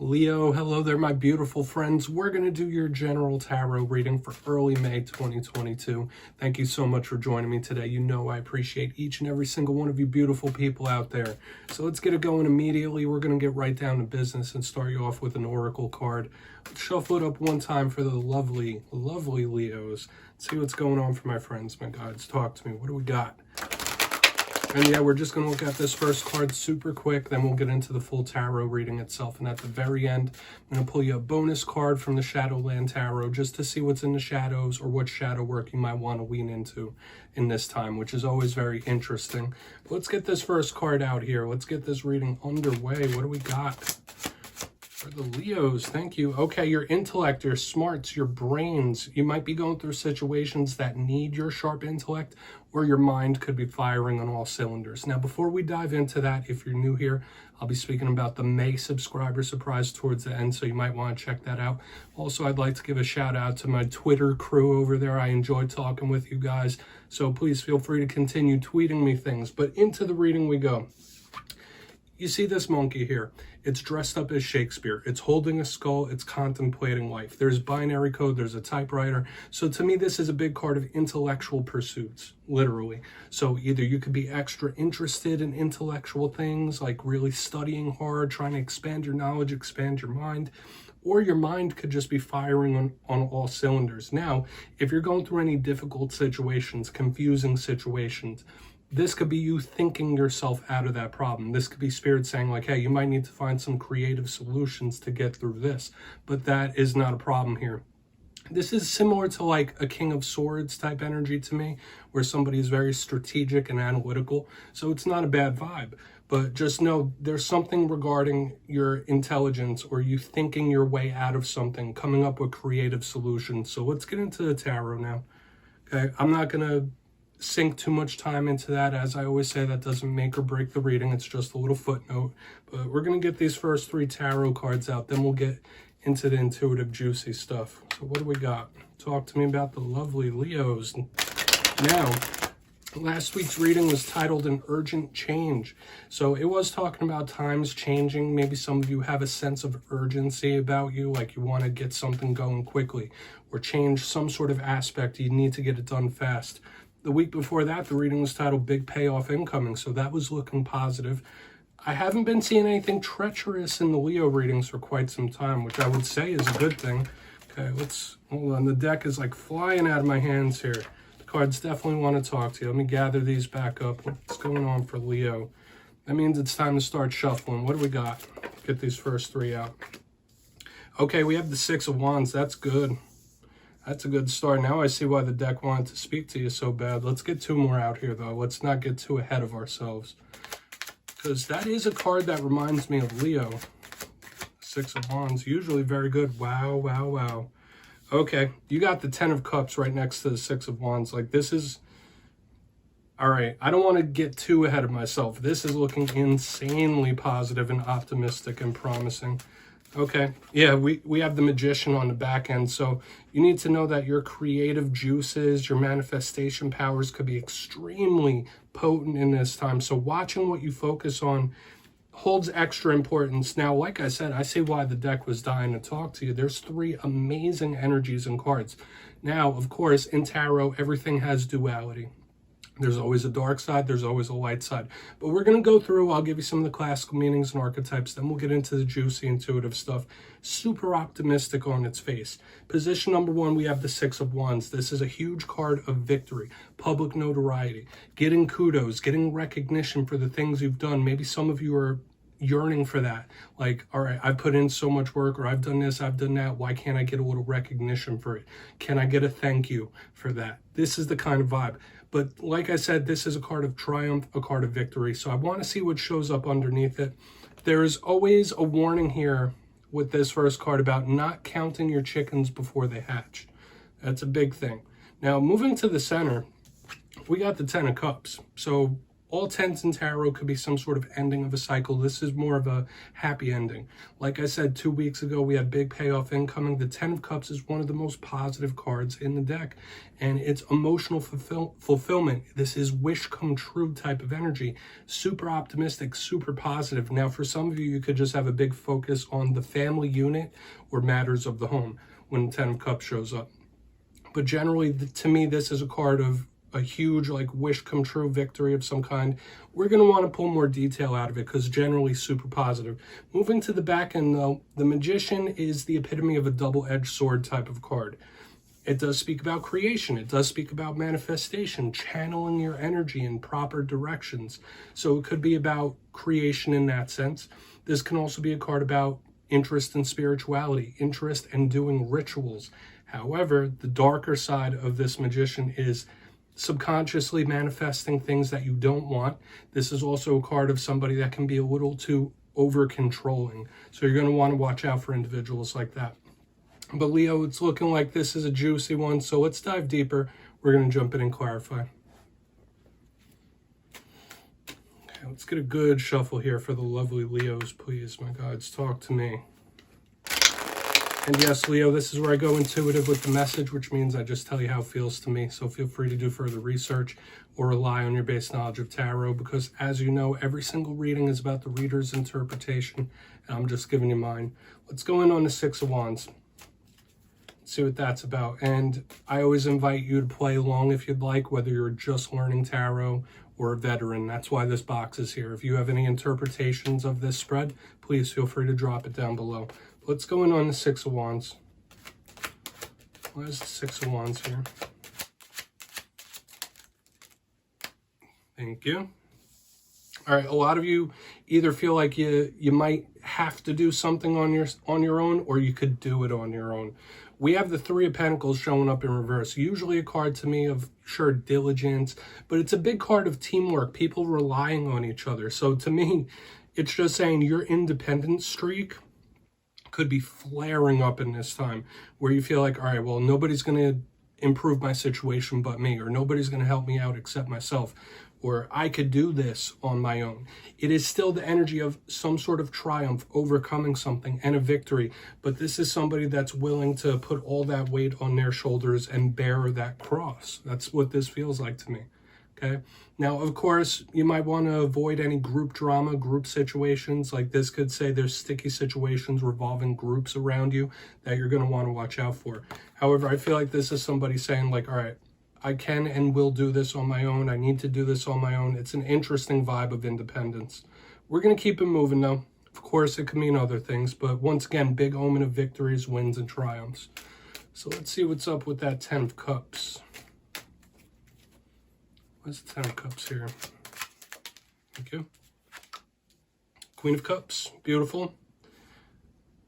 Leo, hello there, my beautiful friends. We're going to do your general tarot reading for early May 2022. Thank you so much for joining me today. You know I appreciate each and every single one of you beautiful people out there. So let's get it going immediately. We're going to get right down to business and start you off with an oracle card. Let's shuffle it up one time for the lovely, lovely Leos. Let's see what's going on for my friends, my guides. Talk to me. What do we got? And yeah, we're just going to look at this first card super quick, then we'll get into the full tarot reading itself. And at the very end, I'm going to pull you a bonus card from the Shadowland Tarot just to see what's in the shadows or what shadow work you might want to lean into in this time, which is always very interesting. But let's get this first card out here. Let's get this reading underway. What do we got? For the Leos, thank you. Okay, your intellect, your smarts, your brains. You might be going through situations that need your sharp intellect, or your mind could be firing on all cylinders. Now, before we dive into that, if you're new here, I'll be speaking about the May subscriber surprise towards the end, so you might want to check that out. Also, I'd like to give a shout out to my Twitter crew over there. I enjoy talking with you guys, so please feel free to continue tweeting me things. But into the reading we go. You see this monkey here. It's dressed up as Shakespeare. It's holding a skull. It's contemplating life. There's binary code. There's a typewriter. So to me, this is a big card of intellectual pursuits, literally. So either you could be extra interested in intellectual things, like really studying hard, trying to expand your knowledge, expand your mind, or your mind could just be firing on all cylinders. Now, if you're going through any difficult situations, confusing situations, this could be you thinking yourself out of that problem. This could be spirit saying like, hey, you might need to find some creative solutions to get through this, but that is not a problem here. This is similar to like a King of Swords type energy to me, where somebody is very strategic and analytical. So it's not a bad vibe, but just know there's something regarding your intelligence or you thinking your way out of something, coming up with creative solutions. So let's get into the tarot now. Okay, I'm not going to sink too much time into that. As I always say, that doesn't make or break the reading. It's just a little footnote. But we're going to get these first three tarot cards out. Then we'll get into the intuitive, juicy stuff. So what do we got? Talk to me about the lovely Leos. Now, last week's reading was titled An Urgent Change. So it was talking about times changing. Maybe some of you have a sense of urgency about you, like you want to get something going quickly or change some sort of aspect. You need to get it done fast. The week before that, the reading was titled Big Payoff Incoming, so that was looking positive. I haven't been seeing anything treacherous in the Leo readings for quite some time, which I would say is a good thing. Okay, let's, hold on, the deck is like flying out of my hands here. The cards definitely want to talk to you. Let me gather these back up. What's going on for Leo? That means it's time to start shuffling. What do we got? Get these first three out. Okay, we have the Six of Wands. That's good. That's a good start. Now I see why the deck wanted to speak to you so bad. Let's get two more out here, though. Let's not get too ahead of ourselves, because that is a card that reminds me of Leo. Six of Wands, usually very good. Wow, wow, wow. Okay, you got the Ten of Cups right next to the Six of Wands. Like, this is... All right, I don't want to get too ahead of myself. This is looking insanely positive and optimistic and promising. Okay, yeah, we have the Magician on the back end, so you need to know that your creative juices, your manifestation powers could be extremely potent in this time. So watching what you focus on holds extra importance. Now, like I said, I see why the deck was dying to talk to you. There's three amazing energies and cards. Now, of course, in tarot, everything has duality. There's always a dark side, there's always a light side. But we're going to go through, I'll give you some of the classical meanings and archetypes, then we'll get into the juicy, intuitive stuff. Super optimistic on its face. Position number one, we have the Six of Wands. This is a huge card of victory, public notoriety, getting kudos, getting recognition for the things you've done. Maybe some of you are yearning for that. Like, all right, I've put in so much work, or I've done this, I've done that. Why can't I get a little recognition for it? Can I get a thank you for that? This is the kind of vibe. But like I said, this is a card of triumph, a card of victory. So I want to see what shows up underneath it. There's always a warning here with this first card about not counting your chickens before they hatch. That's a big thing. Now, moving to the center, we got the Ten of Cups. So all tens in tarot could be some sort of ending of a cycle. This is more of a happy ending. Like I said 2 weeks ago, we had big payoff incoming. The 10 of Cups is one of the most positive cards in the deck, and it's emotional fulfillment. This is wish come true type of energy. Super optimistic, super positive. Now, for some of you, you could just have a big focus on the family unit or matters of the home when 10 of Cups shows up. But generally, to me, this is a card of a huge like wish come true victory of some kind. We're going to want to pull more detail out of it because generally super positive. Moving to the back end though, the Magician is the epitome of a double-edged sword type of card. It does speak about creation. It does speak about manifestation, channeling your energy in proper directions. So it could be about creation in that sense. This can also be a card about interest in spirituality, interest in doing rituals. However, the darker side of this Magician is subconsciously manifesting things that you don't want. This is also a card of somebody that can be a little too over-controlling. So you're going to want to watch out for individuals like that. But Leo, it's looking like this is a juicy one. So let's dive deeper. We're going to jump in and clarify. Okay, let's get a good shuffle here for the lovely Leos, please. My gods, talk to me. And yes, Leo, this is where I go intuitive with the message, which means I just tell you how it feels to me. So feel free to do further research or rely on your base knowledge of tarot, because as you know, every single reading is about the reader's interpretation, and I'm just giving you mine. Let's go in on the Six of Wands. See what that's about. And I always invite you to play along if you'd like, whether you're just learning tarot or a veteran. That's why this box is here. If you have any interpretations of this spread, please feel free to drop it down below. Let's go in on the Six of Wands. Why is the Six of Wands here? Thank you. All right, a lot of you either feel like you might have to do something on your own, or you could do it on your own. We have the Three of Pentacles showing up in reverse. Usually a card to me of, sure, diligence, but it's a big card of teamwork, people relying on each other. So to me, it's just saying your independent streak could be flaring up in this time where you feel like, all right, well, nobody's going to improve my situation but me, or nobody's going to help me out except myself, or I could do this on my own. It is still the energy of some sort of triumph, overcoming something, and a victory. But this is somebody that's willing to put all that weight on their shoulders and bear that cross. That's what this feels like to me. Okay. Now, of course, you might want to avoid any group drama, group situations. Like this could say there's sticky situations revolving groups around you that you're going to want to watch out for. However, I feel like this is somebody saying like, all right, I can and will do this on my own. I need to do this on my own. It's an interesting vibe of independence. We're going to keep it moving though. Of course, it can mean other things, but once again, big omen of victories, wins, and triumphs. So let's see what's up with that 10 of Cups. What's the 10 of Cups here? Thank you. Queen of Cups, beautiful.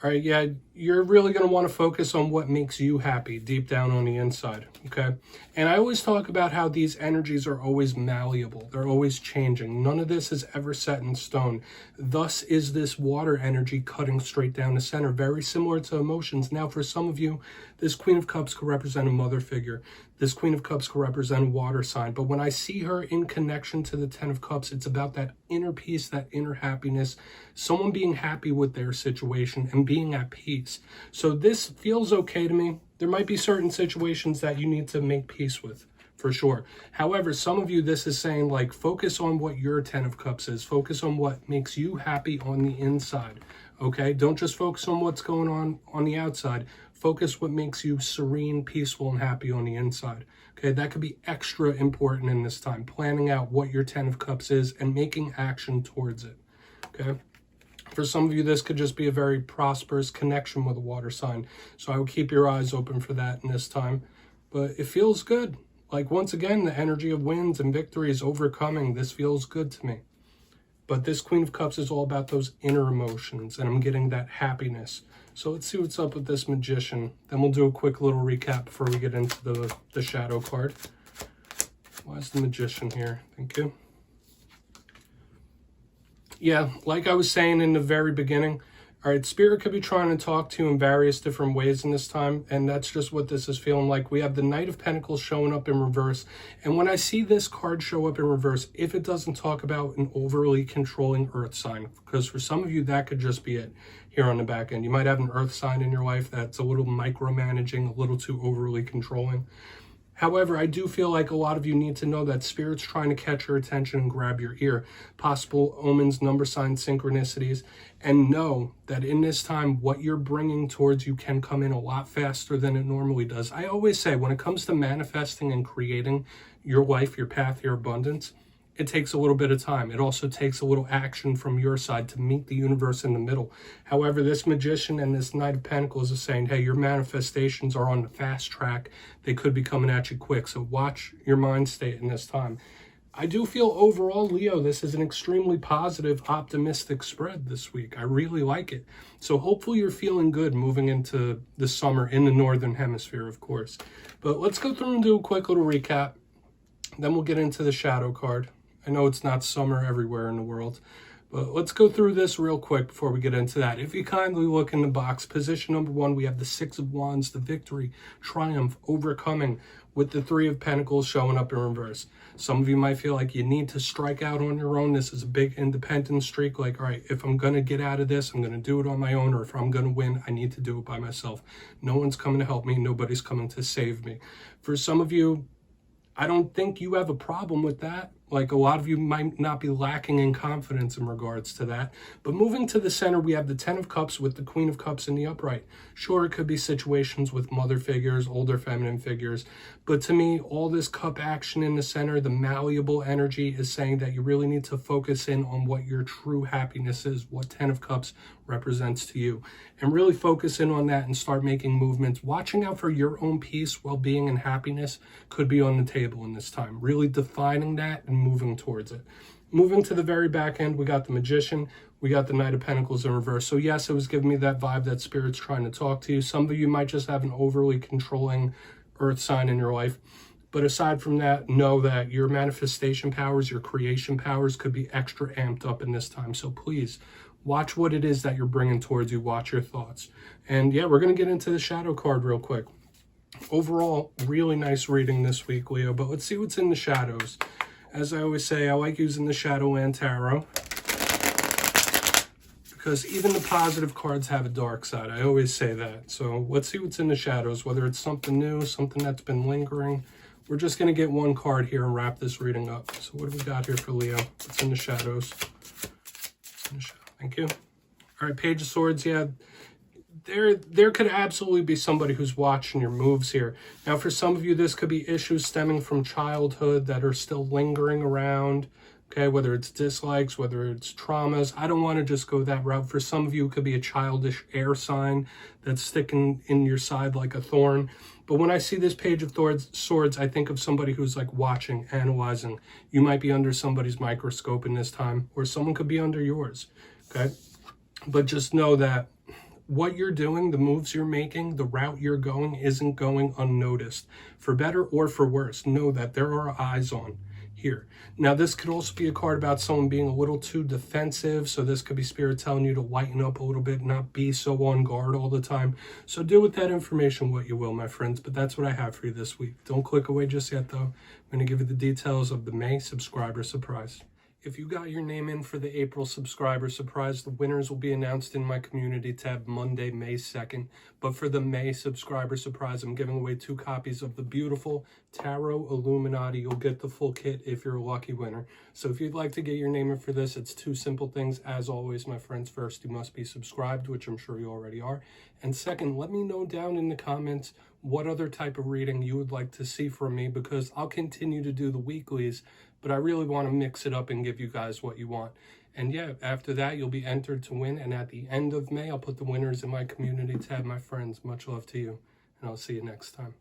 All right, yeah, you're really going to want to focus on what makes you happy deep down on the inside, okay? And I always talk about how these energies are always malleable. They're always changing. None of this is ever set in stone. Thus is this water energy cutting straight down the center, very similar to emotions. Now, for some of you, this Queen of Cups could represent a mother figure. This Queen of Cups could represent a water sign. But when I see her in connection to the 10 of Cups, it's about that inner peace, that inner happiness, someone being happy with their situation and being at peace. So this feels okay to me. There might be certain situations that you need to make peace with, for sure. However, some of you, this is saying like, focus on what your 10 of Cups is. Focus on what makes you happy on the inside, okay? Don't just focus on what's going on the outside. Focus what makes you serene, peaceful, and happy on the inside. Okay, that could be extra important in this time. Planning out what your 10 of Cups is and making action towards it. Okay. For some of you, this could just be a very prosperous connection with a water sign. So I would keep your eyes open for that in this time. But it feels good. Like, once again, the energy of wins and victories, overcoming, this feels good to me. But this Queen of Cups is all about those inner emotions, and I'm getting that happiness. So let's see what's up with this Magician. Then we'll do a quick little recap before we get into the shadow card. Why is the Magician here? Thank you. Yeah, like I was saying in the very beginning, All right, Spirit could be trying to talk to you in various different ways in this time, and that's just what this is feeling like. We have the Knight of Pentacles showing up in reverse, and when I see this card show up in reverse, if it doesn't talk about an overly controlling earth sign, because for some of you, that could just be it here on the back end. You might have an earth sign in your life that's a little micromanaging, a little too overly controlling. However, I do feel like a lot of you need to know that Spirit's trying to catch your attention and grab your ear. Possible omens, number signs, synchronicities, and know that in this time, what you're bringing towards you can come in a lot faster than it normally does. I always say, when it comes to manifesting and creating your life, your path, your abundance, it takes a little bit of time. It also takes a little action from your side to meet the universe in the middle. However, this Magician and this Knight of Pentacles is saying, hey, your manifestations are on the fast track. They could be coming at you quick. So watch your mind state in this time. I do feel overall, Leo, this is an extremely positive, optimistic spread this week. I really like it. So hopefully you're feeling good moving into the summer in the Northern Hemisphere, of course. But let's go through and do a quick little recap. Then we'll get into the shadow card. I know it's not summer everywhere in the world, but let's go through this real quick before we get into that. If you kindly look in the box, position number 1, we have the Six of Wands, the victory, triumph, overcoming, with the Three of Pentacles showing up in reverse. Some of you might feel like you need to strike out on your own. This is a big independent streak. Like, all right, if I'm going to get out of this, I'm going to do it on my own, or if I'm going to win, I need to do it by myself. No one's coming to help me. Nobody's coming to save me. For some of you, I don't think you have a problem with that. Like, a lot of you might not be lacking in confidence in regards to that. But moving to the center, we have the Ten of Cups with the Queen of Cups in the upright. Sure, it could be situations with mother figures, older feminine figures. But to me, all this cup action in the center, the malleable energy, is saying that you really need to focus in on what your true happiness is, what Ten of Cups represents to you. And really focus in on that and start making movements. Watching out for your own peace, well-being, and happiness could be on the table in this time. Really defining that and moving towards it. Moving to the very back end, we got the Magician, we got the Knight of Pentacles in reverse. So yes, it was giving me that vibe that Spirit's trying to talk to you. Some of you might just have an overly controlling earth sign in your life. But aside from that, know that your manifestation powers, your creation powers could be extra amped up in this time. So please, watch what it is that you're bringing towards you. Watch your thoughts. And yeah, we're going to get into the shadow card real quick. Overall, really nice reading this week, Leo. But let's see what's in the shadows. As I always say, I like using the Shadowland Tarot, because even the positive cards have a dark side. I always say that. So let's see what's in the shadows, whether it's something new, something that's been lingering. We're just going to get one card here and wrap this reading up. So what do we got here for Leo? What's in the shadows? Thank you. All right, Page of Swords. Yeah, there could absolutely be somebody who's watching your moves here. Now, for some of you, this could be issues stemming from childhood that are still lingering around. Okay, whether it's dislikes, whether it's traumas. I don't want to just go that route. For some of you, it could be a childish air sign that's sticking in your side like a thorn. But when I see this Page of Swords, I think of somebody who's like watching, analyzing. You might be under somebody's microscope in this time, or someone could be under yours. Okay, but just know that what you're doing, the moves you're making, the route you're going isn't going unnoticed. For better or for worse, know that there are eyes on here. Now, this could also be a card about someone being a little too defensive. So this could be Spirit telling you to lighten up a little bit, not be so on guard all the time. So do with that information what you will, my friends. But that's what I have for you this week. Don't click away just yet, though. I'm going to give you the details of the May subscriber surprise. If you got your name in for the April subscriber surprise, the winners will be announced in my community tab Monday, May 2nd. But for the May subscriber surprise, I'm giving away 2 copies of the beautiful Tarot Illuminati. You'll get the full kit if you're a lucky winner. So if you'd like to get your name in for this, it's 2 simple things. As always, my friends, first, you must be subscribed, which I'm sure you already are. And second, let me know down in the comments what other type of reading you would like to see from me, because I'll continue to do the weeklies, but I really want to mix it up and give you guys what you want. And yeah, after that, you'll be entered to win. And at the end of May, I'll put the winners in my community tab, my friends. Much love to you, and I'll see you next time.